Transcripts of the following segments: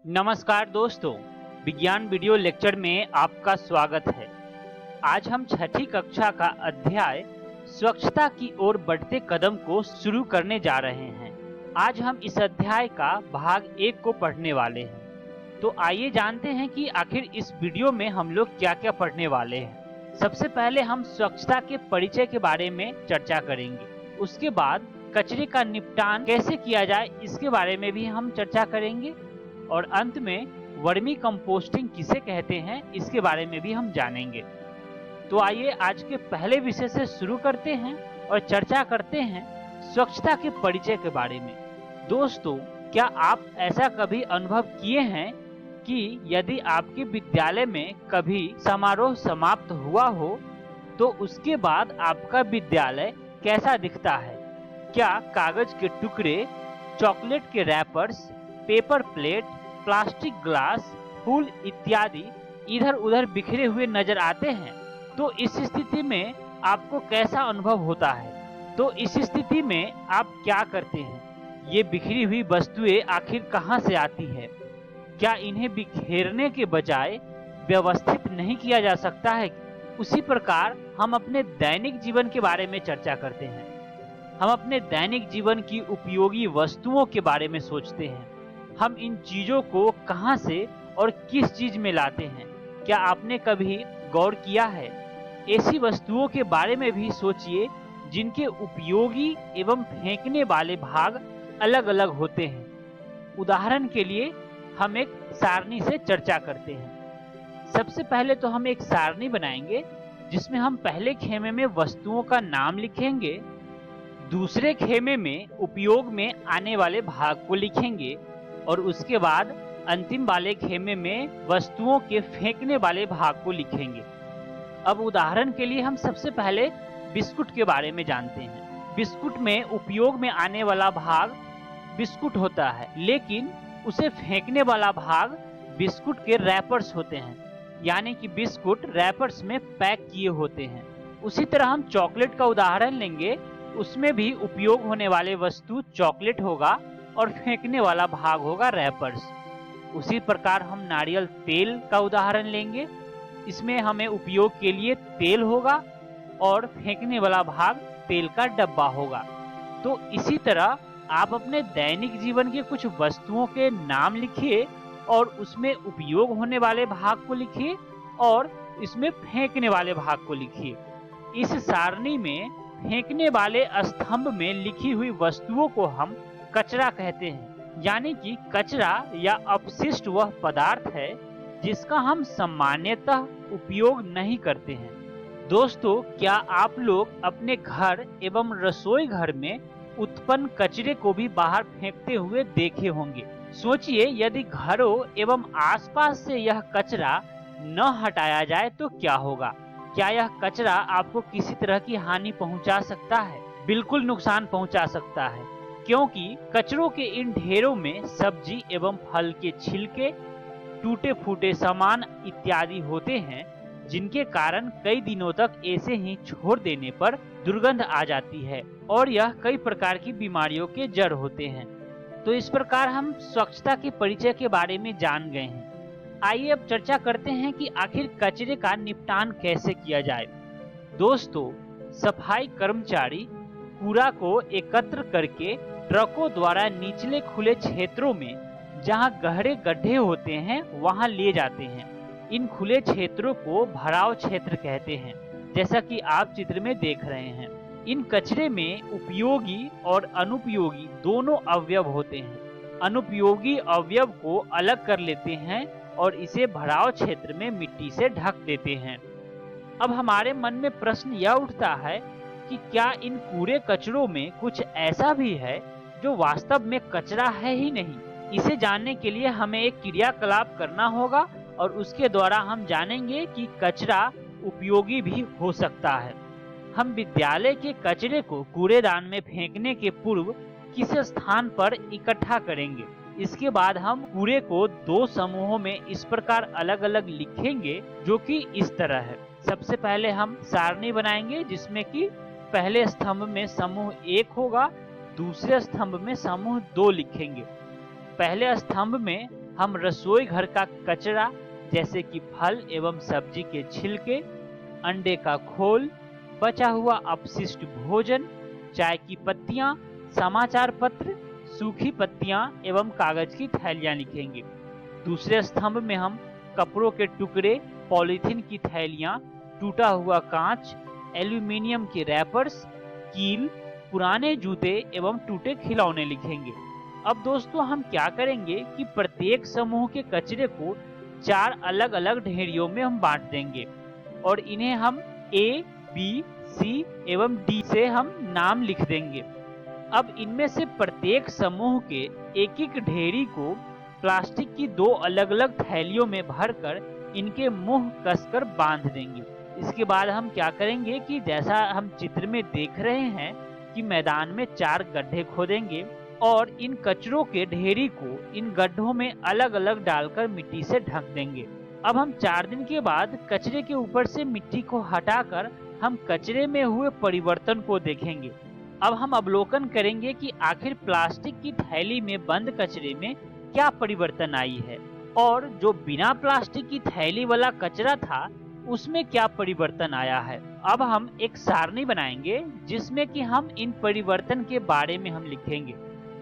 नमस्कार दोस्तों, विज्ञान वीडियो लेक्चर में आपका स्वागत है। आज हम छठी कक्षा का अध्याय स्वच्छता की ओर बढ़ते कदम को शुरू करने जा रहे हैं। आज हम इस अध्याय का भाग 1 को पढ़ने वाले हैं। तो आइए जानते हैं कि आखिर इस वीडियो में हम लोग क्या क्या पढ़ने वाले हैं। सबसे पहले हम स्वच्छता के परिचय के बारे में चर्चा करेंगे। उसके बाद कचरे का निपटान कैसे किया जाए इसके बारे में भी हम चर्चा करेंगे और अंत में वर्मी कंपोस्टिंग किसे कहते हैं इसके बारे में भी हम जानेंगे। तो आइए आज के पहले विषय से शुरू करते हैं और चर्चा करते हैं स्वच्छता के परिचय के बारे में। दोस्तों, क्या आप ऐसा कभी अनुभव किए हैं कि यदि आपके विद्यालय में कभी समारोह समाप्त हुआ हो तो उसके बाद आपका विद्यालय कैसा दिखता है? क्या कागज के टुकड़े, चॉकलेट के wrappers, paper plate, plastic glass, फूल इत्यादि इधर उधर बिखरे हुए नजर आते हैं? तो इस स्थिति में आपको कैसा अनुभव होता है? तो इस स्थिति में आप क्या करते हैं? ये बिखरी हुई वस्तुएं आखिर कहां से आती है? क्या इन्हें बिखेरने के बजाय व्यवस्थित नहीं किया जा सकता है? उसी प्रकार हम अपने दैनिक जीवन के बारे में चर्चा करते हैं। हम अपने दैनिक जीवन की उपयोगी वस्तुओं के बारे में सोचते हैं। हम इन चीजों को कहां से और किस चीज में लाते हैं? क्या आपने कभी गौर किया है? ऐसी वस्तुओं के बारे में भी सोचिए जिनके उपयोगी एवं फेंकने वाले भाग अलग अलग होते हैं। उदाहरण के लिए हम एक सारणी से चर्चा करते हैं। सबसे पहले तो हम एक सारणी बनाएंगे जिसमें हम पहले खेमे में वस्तुओं का नाम लिखेंगे, दूसरे खेमे में उपयोग में आने वाले भाग को लिखेंगे और उसके बाद अंतिम वाले खेमे में वस्तुओं के फेंकने वाले भाग को लिखेंगे। अब उदाहरण के लिए हम सबसे पहले बिस्कुट के बारे में जानते हैं। बिस्कुट में उपयोग में आने वाला भाग बिस्कुट होता है, लेकिन उसे फेंकने वाला भाग बिस्कुट के रैपर्स होते हैं, यानी कि बिस्कुट रैपर्स में पैक किए होते हैं। उसी तरह हम चॉकलेट का उदाहरण लेंगे। उसमें भी उपयोग होने वाले वस्तु चॉकलेट होगा और फेंकने वाला भाग होगा रैपर्स। उसी प्रकार हम नारियल तेल का उदाहरण लेंगे। इसमें हमें उपयोग के लिए तेल होगा और फेंकने वाला भाग तेल का डब्बा होगा। तो इसी तरह आप अपने दैनिक जीवन के कुछ वस्तुओं के नाम लिखिए और उसमें उपयोग होने वाले भाग को लिखिए और इसमें फेंकने वाले भाग को लिखिए। इस सारणी में फेंकने वाले स्तंभ में लिखी हुई वस्तुओं को हम कचरा कहते हैं, यानी कि कचरा या अपशिष्ट वह पदार्थ है जिसका हम सामान्यतः उपयोग नहीं करते हैं। दोस्तों, क्या आप लोग अपने घर एवं रसोई घर में उत्पन्न कचरे को भी बाहर फेंकते हुए देखे होंगे? सोचिए, यदि घरों एवं आसपास से यह कचरा न हटाया जाए तो क्या होगा? क्या यह कचरा आपको किसी तरह की हानि पहुंचा सकता है? बिल्कुल नुकसान पहुंचा सकता है, क्योंकि कचरों के इन ढेरों में सब्जी एवं फल के छिलके, टूटे फूटे सामान इत्यादि होते हैं, जिनके कारण कई दिनों तक ऐसे ही छोड़ देने पर दुर्गंध आ जाती है और यह कई प्रकार की बीमारियों के जड़ होते हैं। तो इस प्रकार हम स्वच्छता के परिचय के बारे में जान गए हैं। आइए अब चर्चा करते हैं कि आखिर कचरे का निपटान कैसे किया जाए। दोस्तों, सफाई कर्मचारी कूड़ा को एकत्र करके ट्रकों द्वारा निचले खुले क्षेत्रों में, जहां गहरे गड्ढे होते हैं, वहां ले जाते हैं। इन खुले क्षेत्रों को भराव क्षेत्र कहते हैं, जैसा कि आप चित्र में देख रहे हैं। इन कचरे में उपयोगी और अनुपयोगी दोनों अवयव होते हैं। अनुपयोगी अवयव को अलग कर लेते हैं और इसे भराव क्षेत्र में मिट्टी से ढक देते हैं। अब हमारे मन में प्रश्न यह उठता है कि क्या इन पूरे कचरों में कुछ ऐसा भी है जो वास्तव में कचरा है ही नहीं? इसे जानने के लिए हमें एक क्रियाकलाप करना होगा और उसके द्वारा हम जानेंगे कि कचरा उपयोगी भी हो सकता है। हम विद्यालय के कचरे को कूड़ेदान में फेंकने के पूर्व किस स्थान पर इकट्ठा करेंगे। इसके बाद हम कूड़े को 2 समूहों में इस प्रकार अलग अलग लिखेंगे, जो कि इस तरह है। सबसे पहले हम सारणी बनाएंगे जिसमें कि पहले स्तंभ में समूह 1 होगा, दूसरे स्तंभ में समूह 2 लिखेंगे। पहले स्तंभ में हम रसोई घर का कचरा जैसे कि फल एवं सब्जी के छिलके, अंडे का खोल, बचा हुआ अपशिष्ट भोजन, चाय की पत्तियां, समाचार पत्र, सूखी पत्तियां एवं कागज की थैलियां लिखेंगे। दूसरे स्तंभ में हम कपड़ों के टुकड़े, पॉलीथीन की थैलियां, टूटा हुआ कांच, एल्यूमीनियम के रैपर्स, कील, पुराने जूते एवं टूटे खिलौने लिखेंगे। अब दोस्तों हम क्या करेंगे कि प्रत्येक समूह के कचरे को 4 अलग अलग ढेरियों में हम बांट देंगे और इन्हें हम A, B, C एवं D से हम नाम लिख देंगे। अब इनमें से प्रत्येक समूह के एक एक ढेरी को प्लास्टिक की 2 अलग अलग थैलियों में भरकर इनके मुंह कसकर बांध देंगे। इसके बाद हम क्या करेंगे कि जैसा हम चित्र में देख रहे हैं कि मैदान में 4 गड्ढे खोदेंगे और इन कचरों के ढेरी को इन गड्ढों में अलग अलग डालकर मिट्टी से ढक देंगे। अब हम 4 दिन के बाद कचरे के ऊपर से मिट्टी को हटाकर हम कचरे में हुए परिवर्तन को देखेंगे। अब हम अवलोकन करेंगे कि आखिर प्लास्टिक की थैली में बंद कचरे में क्या परिवर्तन आई है और जो बिना प्लास्टिक की थैली वाला कचरा था उसमें क्या परिवर्तन आया है। अब हम एक सारणी बनाएंगे जिसमें कि हम इन परिवर्तन के बारे में हम लिखेंगे।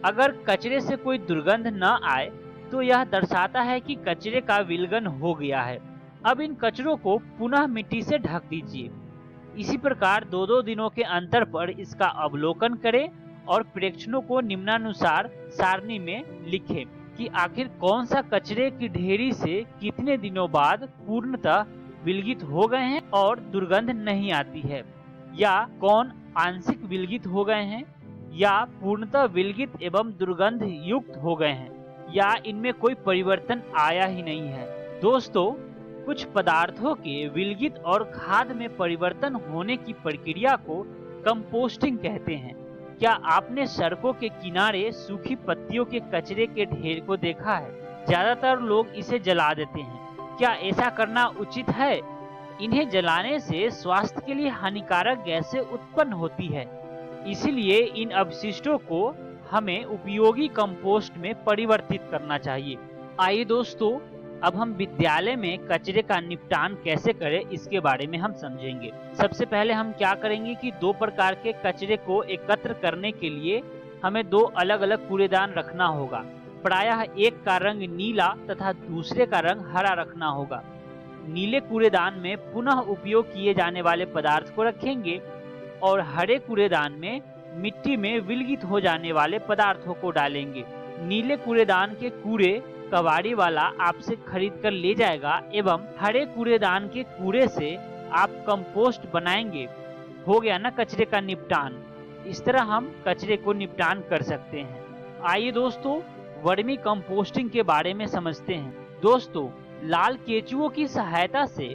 अगर कचरे से कोई दुर्गंध न आए तो यह दर्शाता है कि कचरे का विलयन हो गया है। अब इन कचरों को पुनः मिट्टी से ढक दीजिए। इसी प्रकार 2-2 दिनों के अंतर पर इसका अवलोकन करें और प्रेक्षणों को निम्नानुसार सारणी में लिखें कि आखिर कौन सा कचरे की ढेरी से कितने दिनों बाद पूर्णतः विलगित हो गए हैं और दुर्गंध नहीं आती है, या कौन आंशिक विलगित हो गए हैं या पूर्णतः विलगित एवं दुर्गंध युक्त हो गए हैं, या इनमें कोई परिवर्तन आया ही नहीं है। दोस्तों, कुछ पदार्थों के विलगित और खाद में परिवर्तन होने की प्रक्रिया को कंपोस्टिंग कहते हैं। क्या आपने सड़कों के किनारे सूखी पत्तियों के कचरे के ढेर को देखा है? ज्यादातर लोग इसे जला देते हैं। क्या ऐसा करना उचित है? इन्हें जलाने से स्वास्थ्य के लिए हानिकारक गैसें उत्पन्न होती है। इसीलिए इन अवशिष्टों को हमें उपयोगी कंपोस्ट में परिवर्तित करना चाहिए। आइए दोस्तों, अब हम विद्यालय में कचरे का निपटान कैसे करें इसके बारे में हम समझेंगे। सबसे पहले हम क्या करेंगे कि 2 प्रकार के कचरे को एकत्र करने के लिए हमें 2 अलग अलग कूड़ेदान रखना होगा। प्रायः एक का रंग नीला तथा दूसरे का रंग हरा रखना होगा। नीले कूड़ेदान में पुनः उपयोग किए जाने वाले पदार्थ को रखेंगे और हरे कूड़ेदान में मिट्टी में विलगित हो जाने वाले पदार्थों को डालेंगे। नीले कूड़ेदान के कूड़े कबाड़ी वाला आपसे खरीद कर ले जाएगा एवं हरे कूड़ेदान के कूड़े से आप कंपोस्ट बनाएंगे। हो गया ना कचरे का निपटान। इस तरह हम कचरे को निपटान कर सकते हैं। आइए दोस्तों, वर्मी कंपोस्टिंग के बारे में समझते हैं। दोस्तों, लाल केचुओं की सहायता से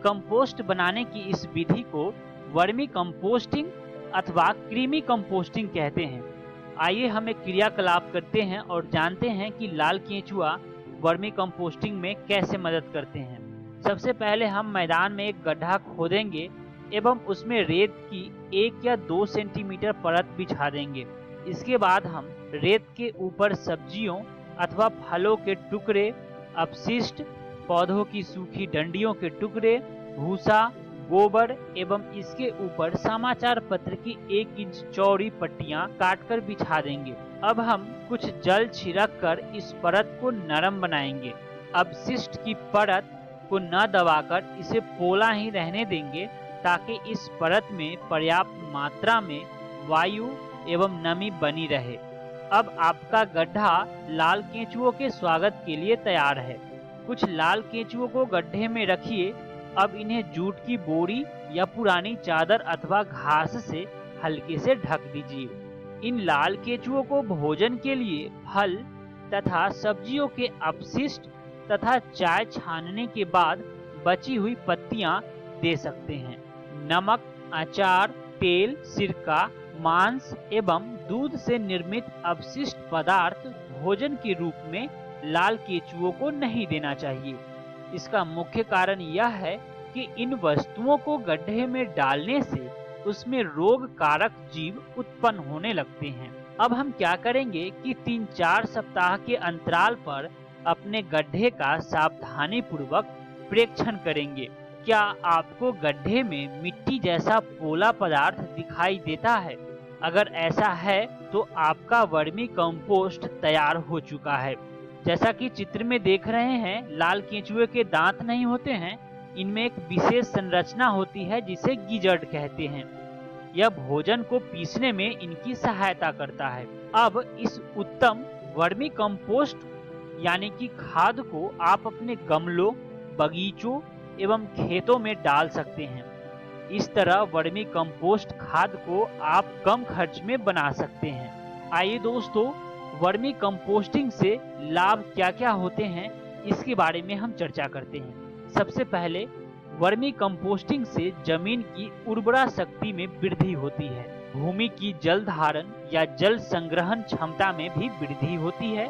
कंपोस्ट बनाने की इस विधि को वर्मी कंपोस्टिंग अथवा कृमि कंपोस्टिंग कहते हैं। आइए हम एक क्रियाकलाप करते हैं और जानते हैं कि लाल केंचुआ वर्मी कंपोस्टिंग में कैसे मदद करते हैं। सबसे पहले हम मैदान में एक गड्ढा खोदेंगे एवं उसमें रेत की 1 या 2 सेंटीमीटर परत बिछा देंगे। इसके बाद हम रेत के ऊपर सब्जियों अथवा फलों के टुकड़े, अपशिष्ट, पौधों की सूखी डंडियों के टुकड़े, भूसा, गोबर एवं इसके ऊपर समाचार पत्र की 1 इंच चौड़ी पट्टियां काटकर बिछा देंगे। अब हम कुछ जल छिड़क कर इस परत को नरम बनाएंगे। अपशिष्ट की परत को न दबाकर इसे पोला ही रहने देंगे ताकि इस परत में पर्याप्त मात्रा में वायु एवं नमी बनी रहे। अब आपका गड्ढा लाल केंचुओं के स्वागत के लिए तैयार है। कुछ लाल केंचुओं को गड्ढे में रखिए। अब इन्हें जूट की बोरी या पुरानी चादर अथवा घास से हल्के से ढक दीजिए। इन लाल केंचुओं को भोजन के लिए फल तथा सब्जियों के अपशिष्ट तथा चाय छानने के बाद बची हुई पत्तियां दे सकते हैं। नमक, अचार, तेल, सिरका, मांस एवं दूध से निर्मित अपशिष्ट पदार्थ भोजन के रूप में लाल केंचुओं को नहीं देना चाहिए। इसका मुख्य कारण यह है कि इन वस्तुओं को गड्ढे में डालने से उसमें रोग कारक जीव उत्पन्न होने लगते हैं। अब हम क्या करेंगे कि 3-4 सप्ताह के अंतराल पर अपने गड्ढे का सावधानी पूर्वक परीक्षण करेंगे। क्या आपको गड्ढे में मिट्टी जैसा पोला पदार्थ दिखाई देता है? अगर ऐसा है तो आपका वर्मी कंपोस्ट तैयार हो चुका है। जैसा कि चित्र में देख रहे हैं, लाल केंचुए के दांत नहीं होते हैं, इनमें एक विशेष संरचना होती है जिसे गिजर्ड कहते हैं। यह भोजन को पीसने में इनकी सहायता करता है। अब इस उत्तम वर्मी कंपोस्ट यानी कि खाद को आप अपने गमलों, बगीचों एवं खेतों में डाल सकते हैं। इस तरह वर्मी कंपोस्ट खाद को आप कम खर्च में बना सकते हैं। आइए दोस्तों, वर्मी कंपोस्टिंग से लाभ क्या क्या होते हैं इसके बारे में हम चर्चा करते हैं। सबसे पहले, वर्मी कंपोस्टिंग से जमीन की उर्वरा शक्ति में वृद्धि होती है। भूमि की जल धारण या जल संग्रहण क्षमता में भी वृद्धि होती है।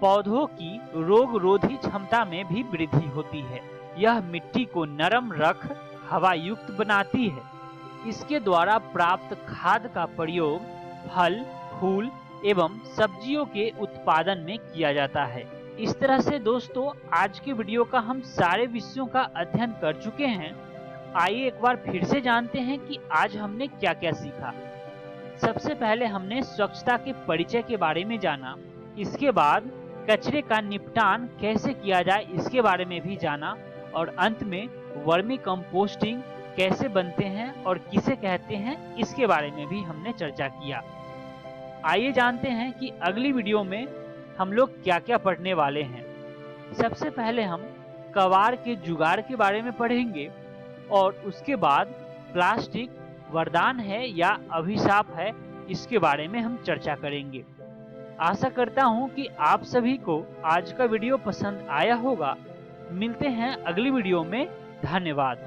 पौधों की रोग रोधी क्षमता में भी वृद्धि होती है। यह मिट्टी को नरम रख हवा युक्त बनाती है। इसके द्वारा प्राप्त खाद का प्रयोग फल, फूल एवं सब्जियों के उत्पादन में किया जाता है। इस तरह से दोस्तों, आज के वीडियो का हम सारे विषयों का अध्ययन कर चुके हैं। आइए एक बार फिर से जानते हैं कि आज हमने क्या क्या सीखा। सबसे पहले हमने स्वच्छता के परिचय के बारे में जाना। इसके बाद कचरे का निपटान कैसे किया जाए इसके बारे में भी जाना, और अंत में वर्मी कंपोस्टिंग कैसे बनते हैं और किसे कहते हैं इसके बारे में भी हमने चर्चा किया। आइए जानते हैं कि अगली वीडियो में हम लोग क्या क्या पढ़ने वाले हैं। सबसे पहले हम कवाड़ के जुगाड़ के बारे में पढ़ेंगे, और उसके बाद प्लास्टिक वरदान है या अभिशाप है इसके बारे में हम चर्चा करेंगे। आशा करता हूं कि आप सभी को आज का वीडियो पसंद आया होगा। मिलते हैं अगली वीडियो में। धन्यवाद।